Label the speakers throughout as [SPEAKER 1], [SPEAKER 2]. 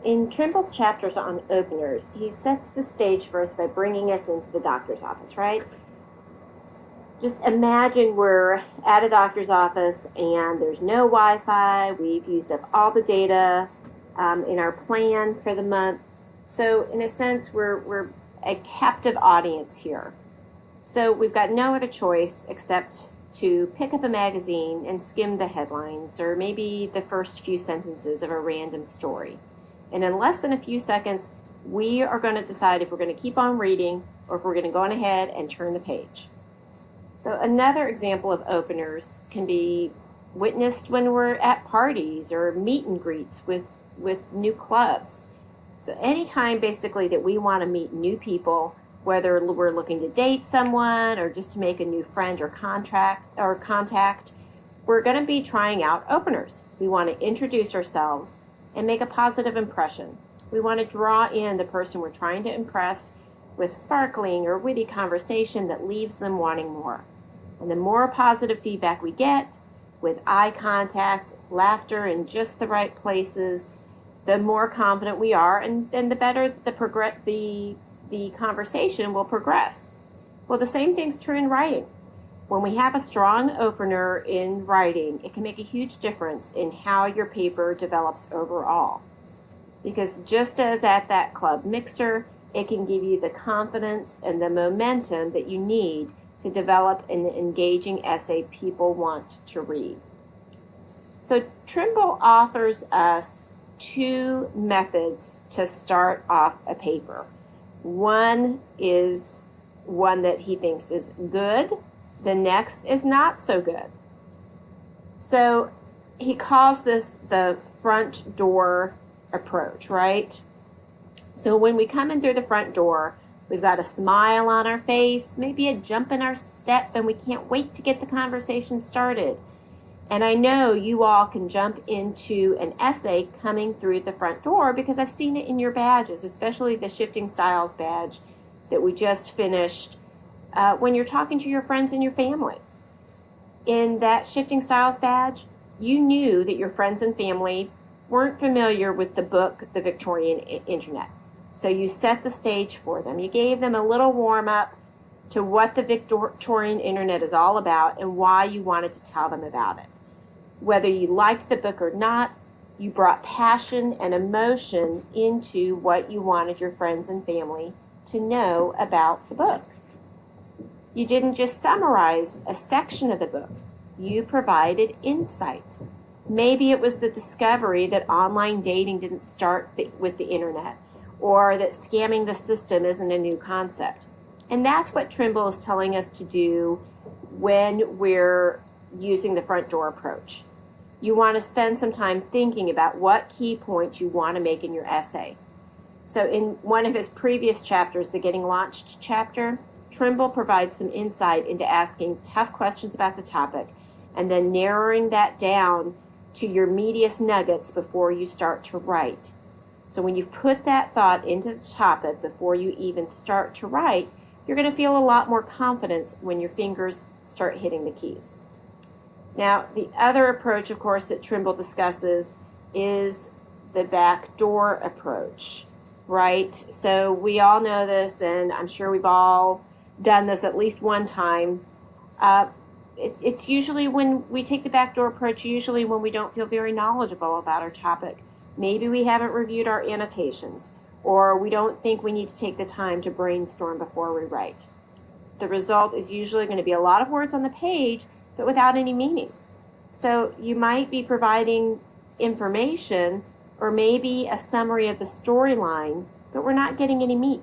[SPEAKER 1] In Trimble's chapters on openers, he sets the stage for us by bringing us into the doctor's office, right? Just imagine we're at a doctor's office and there's no Wi-Fi. We've used up all the data in our plan for the month. So in a sense, we're a captive audience here. So we've got no other choice except to pick up a magazine and skim the headlines or maybe the first few sentences of a random story. And in less than a few seconds, we are going to decide if we're going to keep on reading or if we're going to go on ahead and turn the page. So another example of openers can be witnessed when we're at parties or meet and greets with new clubs. So anytime basically that we want to meet new people, whether we're looking to date someone or just to make a new friend or contact, we're going to be trying out openers. We want to introduce ourselves and make a positive impression. We want to draw in the person we're trying to impress with sparkling or witty conversation that leaves them wanting more. And the more positive feedback we get, with eye contact, laughter in just the right places, the more confident we are, and the better the conversation will progress. Well, the same thing's true in writing. When we have a strong opener in writing, it can make a huge difference in how your paper develops overall. Because just as at that club mixer, it can give you the confidence and the momentum that you need to develop an engaging essay people want to read. So Trimble offers us two methods to start off a paper. One is one that he thinks is good. The next is not so good. So he calls this the front door approach, right? So when we come in through the front door, we've got a smile on our face, maybe a jump in our step, and we can't wait to get the conversation started. And I know you all can jump into an essay coming through the front door because I've seen it in your badges, especially the Shifting Styles badge that we just finished when you're talking to your friends and your family. In that Shifting Styles badge, you knew that your friends and family weren't familiar with the book, The Victorian Internet. So you set the stage for them. You gave them a little warm-up to what the Victorian Internet is all about and why you wanted to tell them about it. Whether you liked the book or not, you brought passion and emotion into what you wanted your friends and family to know about the book. You didn't just summarize a section of the book. You provided insight. Maybe it was the discovery that online dating didn't start with the internet, or that scamming the system isn't a new concept. And that's what Trimble is telling us to do when we're using the front door approach. You want to spend some time thinking about what key points you want to make in your essay. So in one of his previous chapters, the Getting Launched chapter, Trimble provides some insight into asking tough questions about the topic and then narrowing that down to your meatiest nuggets before you start to write. So when you put that thought into the topic before you even start to write, you're going to feel a lot more confidence when your fingers start hitting the keys. Now, the other approach, of course, that Trimble discusses is the backdoor approach, right? So we all know this, and I'm sure we've all done this at least one time. It's usually when we take the backdoor approach, usually when we don't feel very knowledgeable about our topic. Maybe we haven't reviewed our annotations, or we don't think we need to take the time to brainstorm before we write. The result is usually going to be a lot of words on the page, but without any meaning. So you might be providing information or maybe a summary of the storyline, but we're not getting any meat.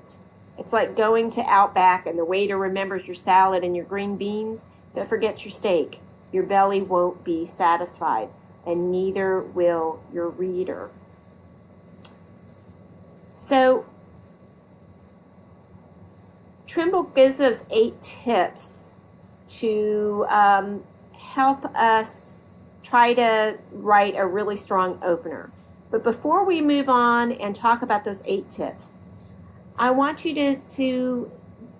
[SPEAKER 1] It's like going to Outback and the waiter remembers your salad and your green beans, but forgets your steak. Your belly won't be satisfied, and neither will your reader. So Trimble gives us 8 tips to help us try to write a really strong opener. But before we move on and talk about those 8 tips, I want you to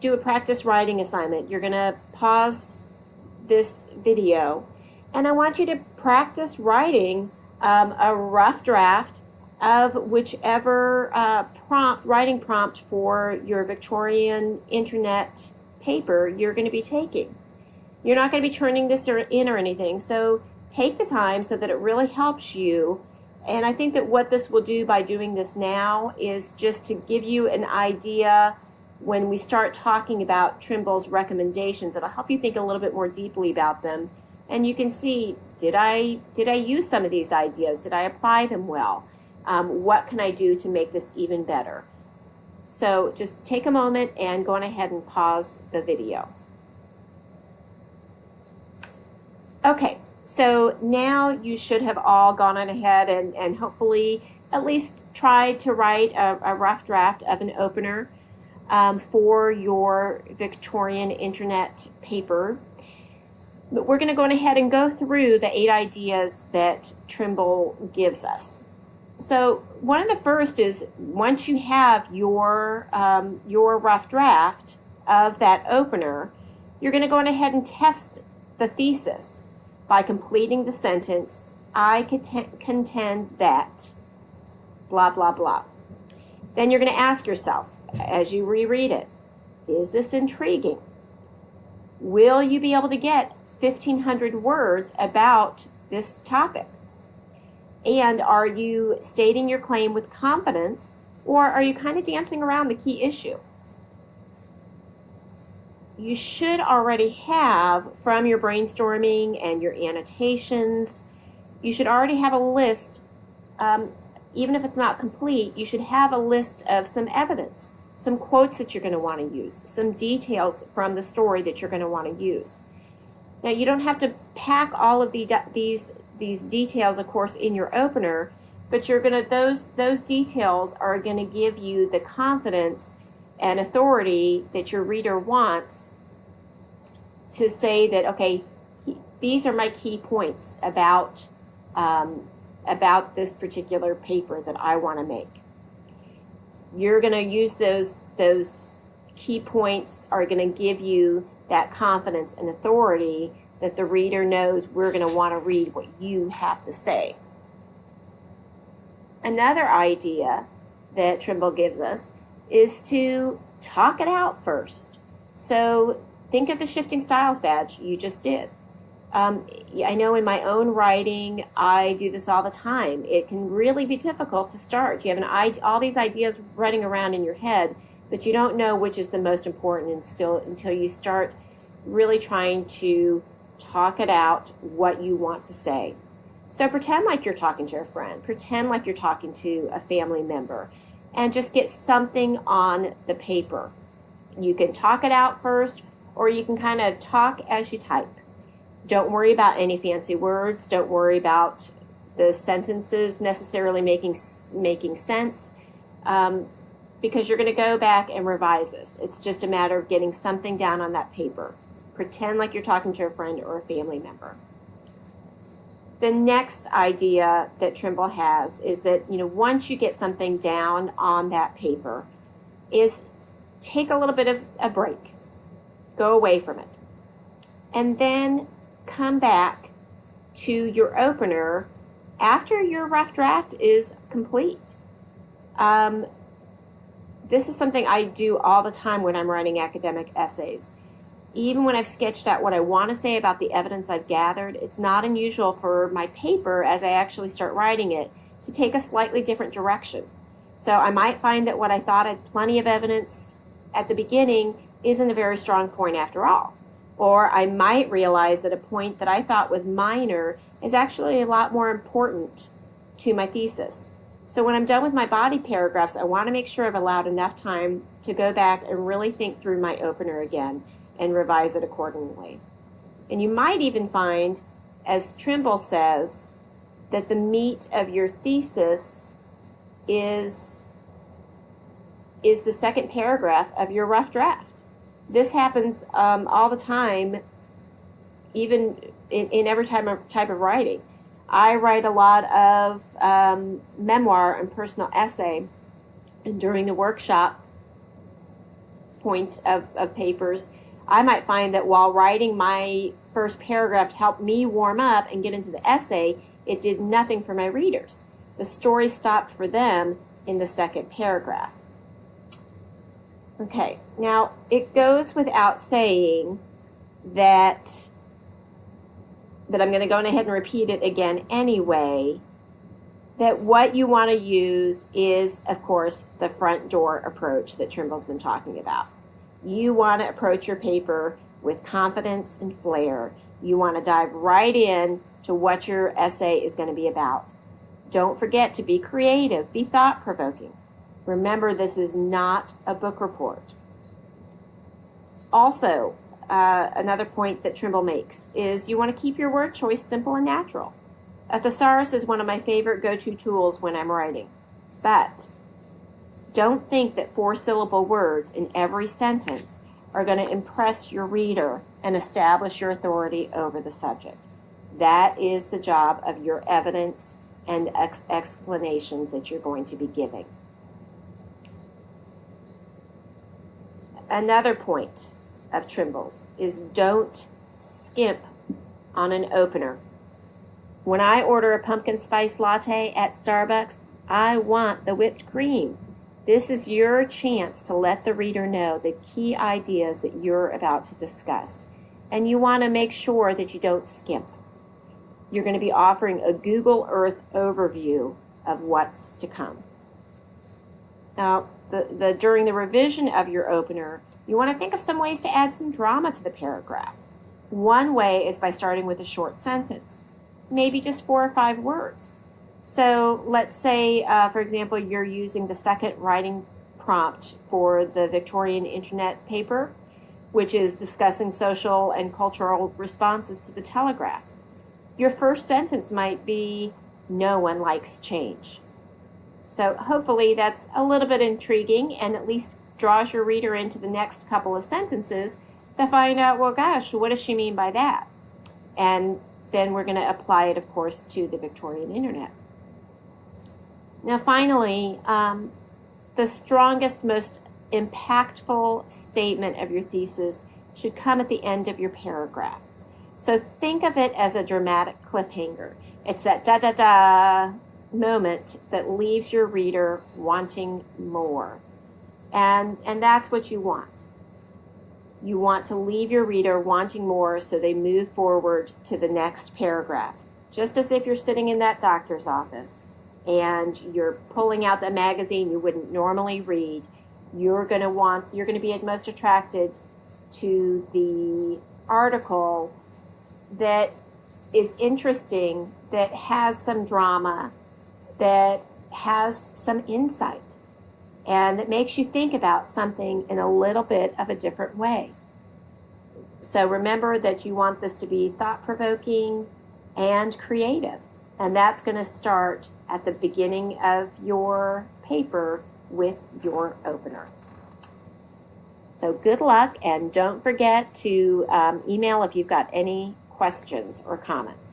[SPEAKER 1] do a practice writing assignment. You're going to pause this video, and I want you to practice writing a rough draft of whichever writing prompt for your Victorian internet paper you're going to be taking. You're not going to be turning this in or anything, so take the time so that it really helps you. And I think that what this will do by doing this now is just to give you an idea when we start talking about Trimble's recommendations. It'll help you think a little bit more deeply about them. And you can see, did I use some of these ideas? Did I apply them well? What can I do to make this even better? So just take a moment and go on ahead and pause the video. Okay, so now you should have all gone on ahead and hopefully at least tried to write a rough draft of an opener for your Victorian internet paper. But we're going to go on ahead and go through the 8 ideas that Trimble gives us. So one of the first is, once you have your rough draft of that opener, you're going to go on ahead and test the thesis by completing the sentence, I contend that, blah, blah, blah. Then you're going to ask yourself, as you reread it, is this intriguing? Will you be able to get 1,500 words about this topic? And are you stating your claim with confidence, or are you kind of dancing around the key issue? You should already have, from your brainstorming and your annotations, you should already have a list, even if it's not complete, you should have a list of some evidence, some quotes that you're going to want to use, some details from the story that you're going to want to use. Now, you don't have to pack all of these details, of course, in your opener, but you're going to, those details are going to give you the confidence and authority that your reader wants to say that, okay, these are my key points about this particular paper that I want to make. You're going to use those key points are going to give you that confidence and authority that the reader knows we're going to want to read what you have to say. Another idea that Trimble gives us is to talk it out first. So think of the shifting styles badge you just did. I know in my own writing, I do this all the time. It can really be difficult to start. You have all these ideas running around in your head, but you don't know which is the most important until you start really trying to talk it out what you want to say. So pretend like you're talking to a friend. Pretend like you're talking to a family member, and just get something on the paper. You can talk it out first, or you can kind of talk as you type. Don't worry about any fancy words. Don't worry about the sentences necessarily making sense, because you're going to go back and revise this. It's just a matter of getting something down on that paper. Pretend like you're talking to a friend or a family member. The next idea that Trimble has is that, once you get something down on that paper, is take a little bit of a break. Go away from it. And then come back to your opener after your rough draft is complete. This is something I do all the time when I'm writing academic essays. Even when I've sketched out what I want to say about the evidence I've gathered, it's not unusual for my paper, as I actually start writing it, to take a slightly different direction. So I might find that what I thought had plenty of evidence at the beginning isn't a very strong point after all. Or I might realize that a point that I thought was minor is actually a lot more important to my thesis. So when I'm done with my body paragraphs, I want to make sure I've allowed enough time to go back and really think through my opener again and revise it accordingly. And you might even find, as Trimble says, that the meat of your thesis is the second paragraph of your rough draft. This happens all the time, even in every type of writing. I write a lot of memoir and personal essay, and during the workshop point of papers, I might find that while writing my first paragraph to help me warm up and get into the essay, it did nothing for my readers. The story stopped for them in the second paragraph. Okay, now it goes without saying that I'm going to go ahead and repeat it again anyway, that what you want to use is, of course, the front door approach that Trimble's been talking about. You want to approach your paper with confidence and flair. You want to dive right in to what your essay is going to be about. Don't forget to be creative, be thought-provoking. Remember, this is not a book report. Also, another point that Trimble makes is you want to keep your word choice simple and natural. A thesaurus is one of my favorite go-to tools when I'm writing. But don't think that 4-syllable words in every sentence are going to impress your reader and establish your authority over the subject. That is the job of your evidence and explanations that you're going to be giving. Another point of Trimble's is don't skimp on an opener. When I order a pumpkin spice latte at Starbucks, I want the whipped cream. This is your chance to let the reader know the key ideas that you're about to discuss. And you want to make sure that you don't skimp. You're going to be offering a Google Earth overview of what's to come. Now, during the revision of your opener, you want to think of some ways to add some drama to the paragraph. One way is by starting with a short sentence, maybe just 4 or 5 words. So let's say, for example, you're using the second writing prompt for the Victorian Internet paper, which is discussing social and cultural responses to the telegraph. Your first sentence might be, "No one likes change." So hopefully that's a little bit intriguing and at least draws your reader into the next couple of sentences to find out, well, gosh, what does she mean by that? And then we're going to apply it, of course, to the Victorian Internet. Now, finally, the strongest, most impactful statement of your thesis should come at the end of your paragraph. So think of it as a dramatic cliffhanger. It's that da-da-da moment that leaves your reader wanting more. And that's what you want. You want to leave your reader wanting more so they move forward to the next paragraph. Just as if you're sitting in that doctor's office and you're pulling out the magazine you wouldn't normally read, you're going to be most attracted to the article that is interesting, that has some drama, that has some insight, and that makes you think about something in a little bit of a different way. So remember that you want this to be thought-provoking and creative, and that's going to start at the beginning of your paper with your opener. So good luck, and don't forget to email if you've got any questions or comments.